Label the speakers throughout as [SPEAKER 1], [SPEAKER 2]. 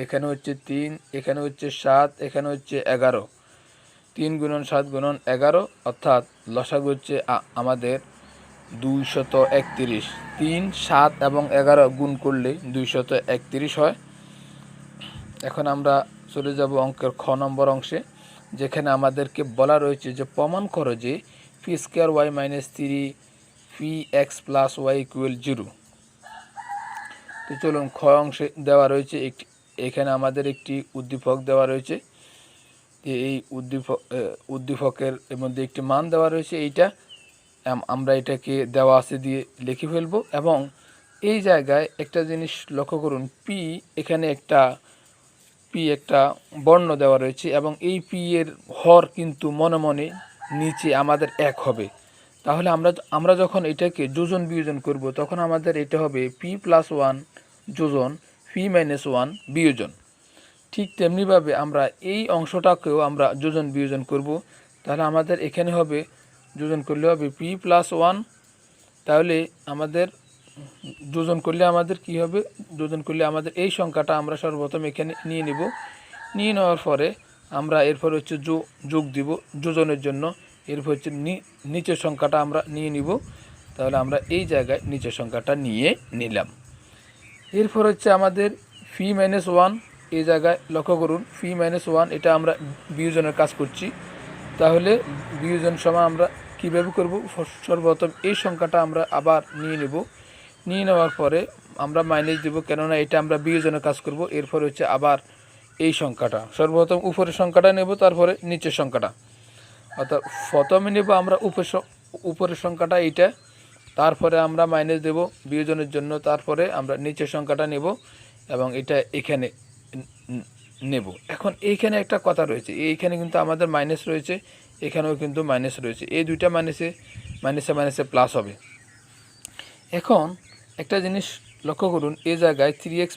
[SPEAKER 1] এখানে হচ্ছে 3, এখানে হচ্ছে 7, এখানে হচ্ছে 11। 3 × 7 × 11 অর্থাৎ লসাগু হচ্ছে আমাদের 231। 3, 7 এবং 11 গুণ করলে 231 হয়। এখন আমরা চলে যাব অঙ্কের খ নম্বর অংশে, যেখানে আমাদেরকে বলা রয়েছে যে প্রমাণ করো যে p² y - 3 px + y = 0। তো চলুন খ অংশে দেওয়া রয়েছে এখানে আমাদের একটি উদ্দীপক দেওয়া রয়েছে। এই উদ্দীপকের মধ্যে একটি মান দেওয়া রয়েছে, এইটা আমরা এটাকে দেওয়া আছে দিয়ে লিখে ফেলবো। এবং এই জায়গায় একটা জিনিস লক্ষ্য করুন, এখানে একটা বর্ণ দেওয়া রয়েছে এবং এই এর হর কিন্তু মনে মনে নিচে আমাদের 1 হবে। তাহলে আমরা যখন এটাকে যোজন বিয়োজন করব তখন আমাদের এটা হবে p+1 যোজন p-1 বিয়োজন। ঠিক তেমনিভাবে আমরা এই অংশটাকেও আমরা যোজন বিয়োজন করব। তাহলে আমাদের এখানে হবে, যোজন করলে হবে p+1। তাহলে আমাদের যোজন করলে আমাদের কি হবে, যোজন করলে আমাদের এই সংখ্যাটা আমরা সর্বপ্রথম এখানে নিয়ে নেব। নিয়ে নেওয়ার পরে আমরা এরপর হচ্ছে যোগ দিব যোজনের জন্য। এরপর হচ্ছে নিচের সংখ্যাটা আমরা নিয়ে নিব। তাহলে আমরা এই জায়গায় নিচের সংখ্যাটা নিয়ে নিলাম। এরপর হচ্ছে আমাদের p-1, এই জায়গায় লক্ষ্য করুন p-1, এটা আমরা বিয়োজনের কাজ করছি। তাহলে বিয়োজন সময় আমরা কীভাবে করব, সর্বপ্রথম এই সংখ্যাটা আমরা আবার নিয়ে নেব। নিয়ে নেওয়ার পরে আমরা মাইনাস দেব, কেননা এটা আমরা বিয়োজনের কাজ করব। এরপর হচ্ছে আবার এই সংখ্যাটা, সর্বপ্রথম উপরের সংখ্যাটা নেব, তারপরে নিচের সংখ্যাটা। অর্থাৎ প্রথমে নেব আমরা উপরের সংখ্যাটা এইটা, তারপরে আমরা মাইনাস দেব বিয়োজনের জন্য, তারপরে আমরা নিচের সংখ্যাটা নেব এবং এটা এখানে নেব। এখন এইখানে একটা কথা রয়েছে, এইখানে কিন্তু আমাদের মাইনাস রয়েছে, এখানেও কিন্তু মাইনাস রয়েছে। এই দুইটা মাইনাসে প্লাস হবে। এখন একটা জিনিস লক্ষ্য করুন, এই জায়গায় 3x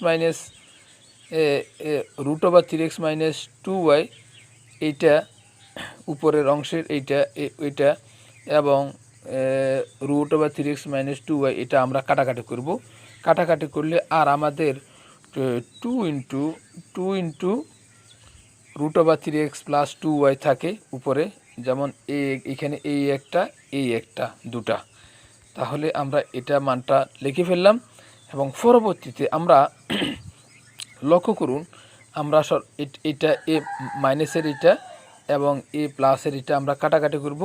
[SPEAKER 1] √3x - 2y, এইটা উপরের অংশের এইটা এবং √3x - 2y এটা আমরা কাটাকাটি করব। কাটাকাটি করলে আর আমাদের 2 × √3x + 2y থাকে উপরে, যেমন এখানে এই একটা দুটা। তাহলে আমরা এটা মানটা লিখে ফেললাম এবং পরবর্তীতে আমরা লক্ষ্য করুন, আমরা এটা মাইনাসের এটা এবং প্লাসের এটা আমরা কাটাকাটি করব।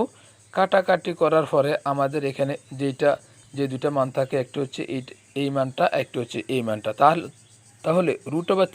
[SPEAKER 1] কাটাকাটি করার পরে আমাদের এখানে যে দুটা মান থাকে, একটা হচ্ছে এই মানটা, একটা হচ্ছে এই মানটা। তাহলে √3